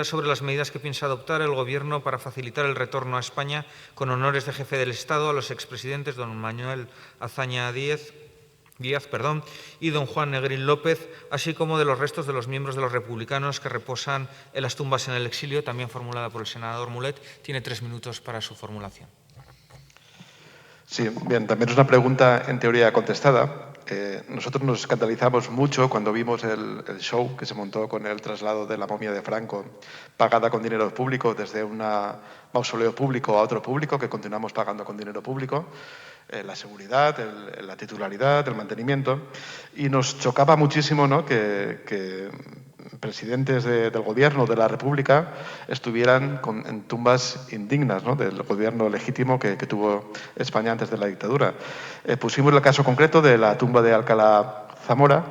Sobre las medidas que piensa adoptar el Gobierno para facilitar el retorno a España con honores de jefe del Estado a los expresidentes don Manuel Azaña Díaz y don Juan Negrín López, así como de los restos de los miembros de los republicanos que reposan en las tumbas en el exilio, también formulada por el senador Mulet. Tiene 3 minutos para su formulación. Sí, bien, también es una pregunta en teoría contestada. Nosotros nos escandalizamos mucho cuando vimos el show que se montó con el traslado de la momia de Franco, pagada con dinero público desde un mausoleo público a otro público, que continuamos pagando con dinero público, la seguridad, la titularidad, el mantenimiento. Y nos chocaba muchísimo, ¿no?, que presidentes del Gobierno de la República estuvieran en tumbas indignas, ¿no?, del gobierno legítimo que tuvo España antes de la dictadura. Pusimos el caso concreto de la tumba de Alcalá Zamora,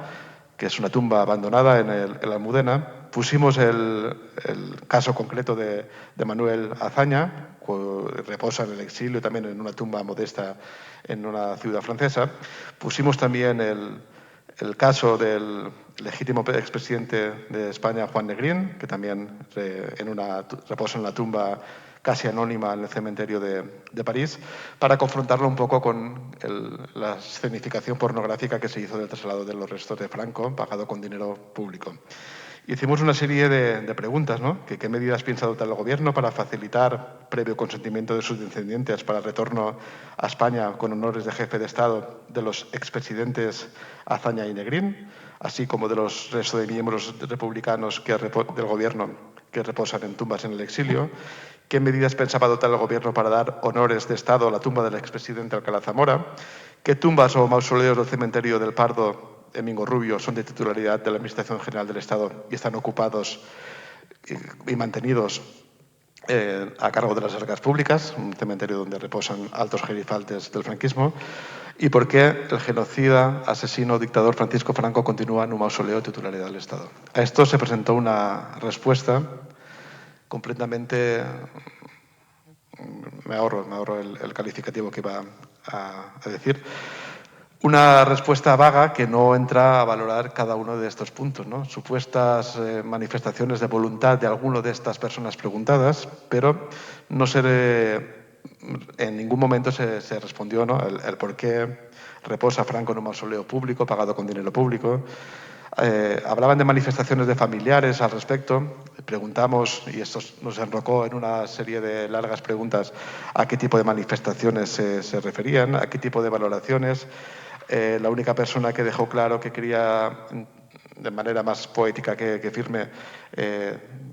que es una tumba abandonada en la Almudena. Pusimos el caso concreto de Manuel Azaña, que reposa en el exilio también en una tumba modesta en una ciudad francesa. Pusimos también el caso del legítimo expresidente de España, Juan Negrín, que también reposa en la tumba casi anónima en el cementerio de París, para confrontarlo un poco con la escenificación pornográfica que se hizo del traslado de los restos de Franco, pagado con dinero público. Hicimos una serie de preguntas, ¿no? ¿Qué medidas piensa adoptar el Gobierno para facilitar, previo consentimiento de sus descendientes, para el retorno a España con honores de jefe de Estado de los expresidentes Azaña y Negrín, así como de los restos de miembros republicanos del Gobierno que reposan en tumbas en el exilio? ¿Qué medidas pensaba adoptar el Gobierno para dar honores de Estado a la tumba del expresidente Alcalá Zamora? ¿Qué tumbas o mausoleos del cementerio del Pardo en Mingo Rubio son de titularidad de la Administración General del Estado y están ocupados y mantenidos a cargo de las arcas públicas, un cementerio donde reposan altos gerifaltes del franquismo? ¿Y por qué el genocida, asesino, dictador Francisco Franco continúa en un mausoleo de titularidad del Estado? A esto se presentó una respuesta completamente... Me ahorro el calificativo que iba a decir. Una respuesta vaga que no entra a valorar cada uno de estos puntos, ¿no? Supuestas manifestaciones de voluntad de alguna de estas personas preguntadas, pero no en ningún momento se respondió, ¿no?, el por qué reposa Franco en un mausoleo público, pagado con dinero público. Hablaban de manifestaciones de familiares al respecto. Preguntamos, y esto nos enrocó en una serie de largas preguntas, a qué tipo de manifestaciones se referían, a qué tipo de valoraciones. La única persona que dejó claro que quería, de manera más poética que firme,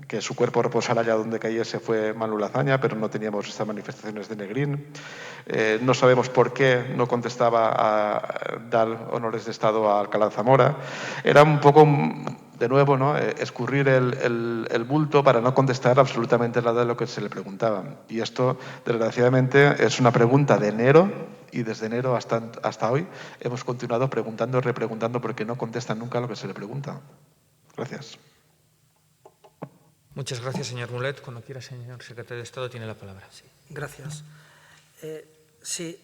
que su cuerpo reposara allá donde cayese fue Manuel Azaña, pero no teníamos estas manifestaciones de Negrín. No sabemos por qué no contestaba a dar honores de Estado a Alcalá Zamora. Era un poco, de nuevo, ¿no?, escurrir el bulto para no contestar absolutamente nada de lo que se le preguntaba. Y esto, desgraciadamente, es una pregunta de enero, y desde enero hasta hoy hemos continuado preguntando y repreguntando porque no contestan nunca lo que se le pregunta. Gracias. Muchas gracias, señor Mulet. Cuando quiera, señor secretario de Estado, tiene la palabra. Sí, gracias. Sí,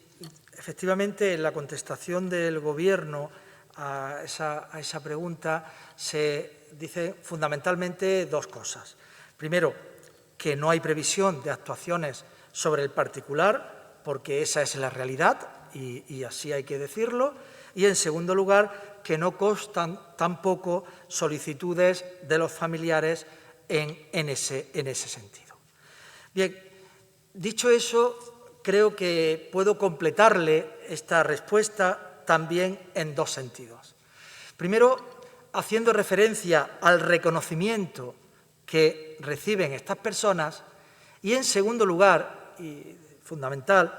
efectivamente, en la contestación del Gobierno a esa pregunta se dice fundamentalmente dos cosas. Primero, que no hay previsión de actuaciones sobre el particular, porque esa es la realidad y así hay que decirlo. Y, en segundo lugar, que no constan tampoco solicitudes de los familiares en ese sentido. Bien, dicho eso, creo que puedo completarle esta respuesta también en dos sentidos. Primero, haciendo referencia al reconocimiento que reciben estas personas y, en segundo lugar, y fundamental,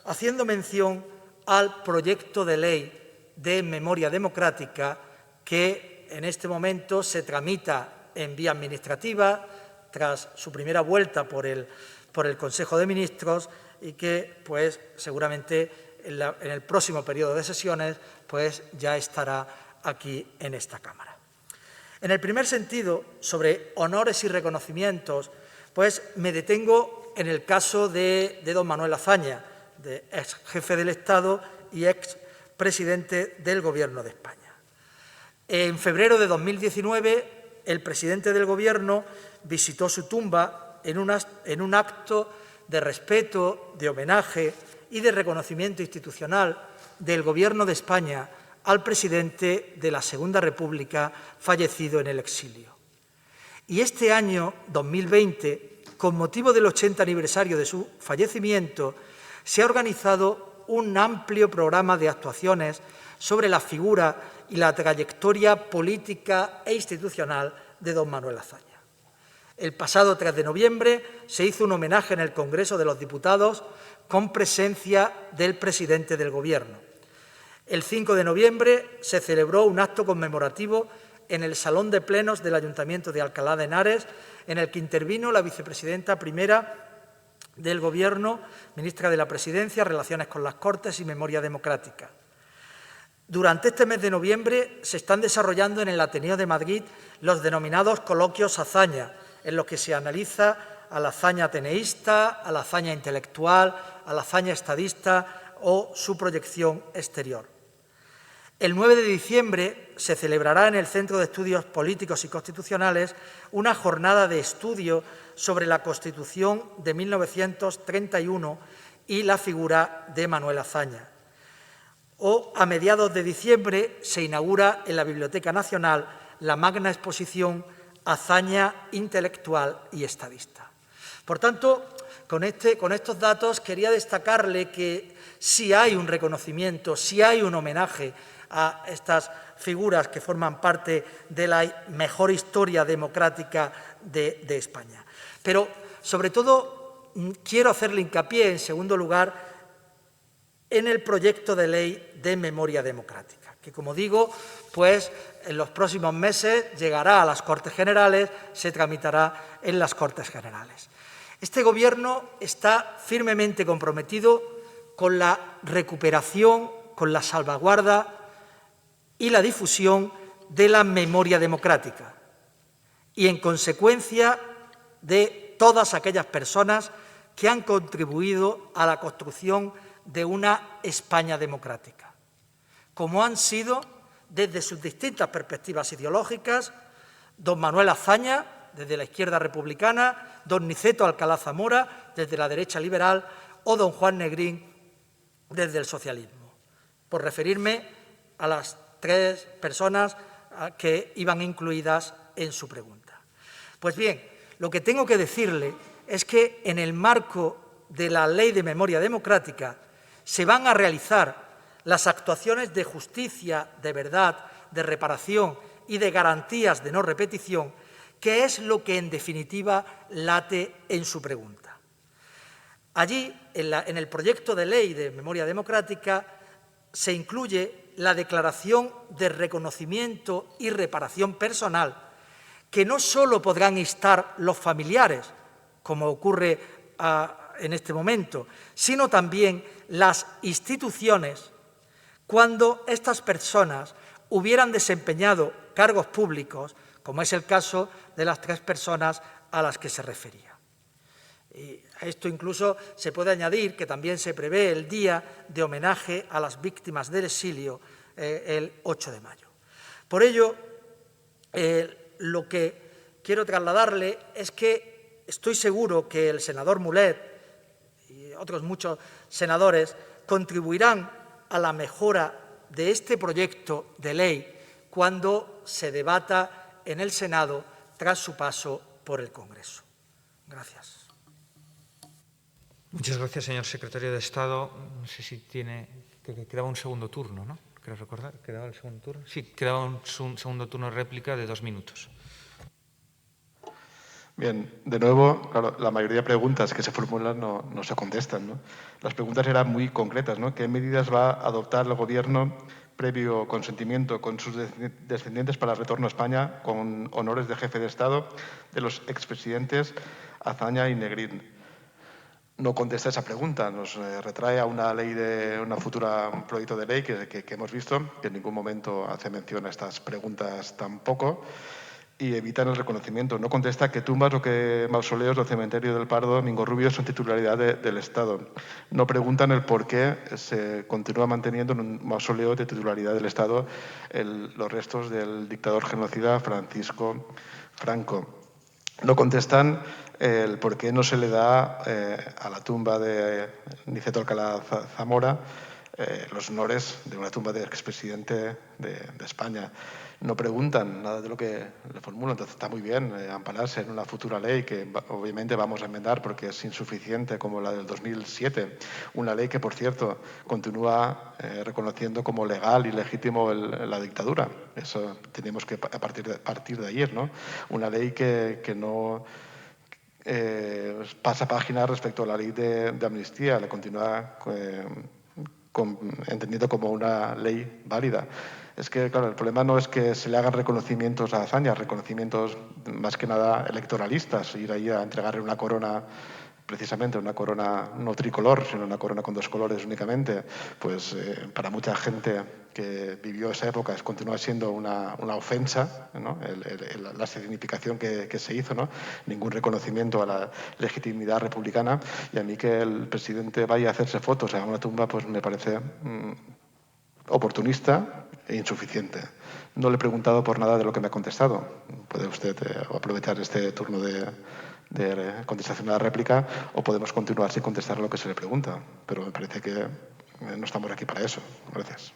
haciendo mención al proyecto de ley de memoria democrática que en este momento se tramita en vía administrativa tras su primera vuelta por el Consejo de Ministros y que, pues, seguramente en el próximo periodo de sesiones, pues, ya estará aquí en esta Cámara. En el primer sentido, sobre honores y reconocimientos, pues me detengo en el caso de don Manuel Azaña, de ex jefe del Estado y ex presidente del Gobierno de España. En febrero de 2019 el presidente del Gobierno visitó su tumba en un acto de respeto, de homenaje y de reconocimiento institucional del Gobierno de España al presidente de la Segunda República fallecido en el exilio. Y este año 2020, con motivo del 80 aniversario de su fallecimiento, se ha organizado un amplio programa de actuaciones sobre la figura y la trayectoria política e institucional de don Manuel Azaña. El pasado 3 de noviembre se hizo un homenaje en el Congreso de los Diputados con presencia del presidente del Gobierno. El 5 de noviembre se celebró un acto conmemorativo en el Salón de Plenos del Ayuntamiento de Alcalá de Henares, en el que intervino la vicepresidenta primera del Gobierno, ministra de la Presidencia, Relaciones con las Cortes y Memoria Democrática. Durante este mes de noviembre se están desarrollando en el Ateneo de Madrid los denominados coloquios Azaña, en los que se analiza a la hazaña ateneísta, a la hazaña intelectual, a la hazaña estadista o su proyección exterior. El 9 de diciembre se celebrará en el Centro de Estudios Políticos y Constitucionales una jornada de estudio sobre la Constitución de 1931 y la figura de Manuel Azaña. O a mediados de diciembre se inaugura en la Biblioteca Nacional la magna exposición Azaña intelectual y estadista. Por tanto, con estos datos quería destacarle que sí hay un reconocimiento, sí hay un homenaje a estas figuras que forman parte de la mejor historia democrática de España. Pero, sobre todo, quiero hacerle hincapié, en segundo lugar, en el proyecto de ley de memoria democrática, que, como digo, pues en los próximos meses llegará a las Cortes Generales, se tramitará en las Cortes Generales. Este Gobierno está firmemente comprometido con la recuperación, con la salvaguarda y la difusión de la memoria democrática y, en consecuencia, de todas aquellas personas que han contribuido a la construcción de una España democrática, como han sido, desde sus distintas perspectivas ideológicas, don Manuel Azaña, desde la izquierda republicana, don Niceto Alcalá Zamora, desde la derecha liberal, o don Juan Negrín, desde el socialismo, por referirme a las tres personas que iban incluidas en su pregunta. Pues bien, lo que tengo que decirle es que en el marco de la Ley de Memoria Democrática se van a realizar las actuaciones de justicia, de verdad, de reparación y de garantías de no repetición, que es lo que en definitiva late en su pregunta. Allí, en el proyecto de ley de memoria democrática, se incluye la declaración de reconocimiento y reparación personal, que no solo podrán instar los familiares, como ocurre en este momento, sino también las instituciones, cuando estas personas hubieran desempeñado cargos públicos, como es el caso de las tres personas a las que se refería. Y a esto incluso se puede añadir que también se prevé el día de homenaje a las víctimas del exilio, el 8 de mayo. Por ello, lo que quiero trasladarle es que estoy seguro que el senador Mulet y otros muchos senadores contribuirán a la mejora de este proyecto de ley cuando se debata en el Senado tras su paso por el Congreso. Gracias. Muchas gracias, señor secretario de Estado. No sé si quedaba un segundo turno, ¿no? Creo recordar, ¿quedaba el segundo turno? Sí, quedaba un segundo turno de réplica de 2 minutos. Bien, de nuevo, claro, la mayoría de preguntas que se formulan no se contestan, ¿no? Las preguntas eran muy concretas, ¿no? ¿Qué medidas va a adoptar el Gobierno previo consentimiento con sus descendientes para el retorno a España con honores de jefe de Estado de los expresidentes Azaña y Negrín? No contesta esa pregunta, nos retrae a una ley un proyecto de ley que hemos visto, que en ningún momento hace mención a estas preguntas tampoco. y evitan el reconocimiento. No contesta que tumbas o que mausoleos del cementerio del Pardo, Mingo Rubio, son titularidad del Estado. No preguntan el por qué se continúa manteniendo en un mausoleo de titularidad del Estado los restos del dictador genocida Francisco Franco. No contestan el por qué no se le da a la tumba de Niceto Alcalá Zamora los honores de una tumba del expresidente de España. No preguntan nada de lo que le formulan. Entonces está muy bien ampararse en una futura ley que obviamente vamos a enmendar porque es insuficiente como la del 2007. Una ley que, por cierto, continúa reconociendo como legal y legítimo la dictadura. Eso tenemos que partir de ayer, ¿no? Una ley que no pasa página respecto a la ley de amnistía, la continúa entendido como una ley válida. Es que, claro, el problema no es que se le hagan reconocimientos a Azaña, reconocimientos más que nada electoralistas, ir ahí a entregarle una corona, precisamente una corona no tricolor, sino una corona con 2 colores únicamente, pues para mucha gente que vivió esa época continúa siendo una ofensa, ¿no? La significación que se hizo, ¿no? Ningún reconocimiento a la legitimidad republicana, y a mí que el presidente vaya a hacerse fotos a una tumba pues me parece oportunista e insuficiente. No le he preguntado por nada de lo que me ha contestado. Puede usted aprovechar este turno de contestación a la réplica o podemos continuar sin contestar lo que se le pregunta. Pero me parece que no estamos aquí para eso. Gracias.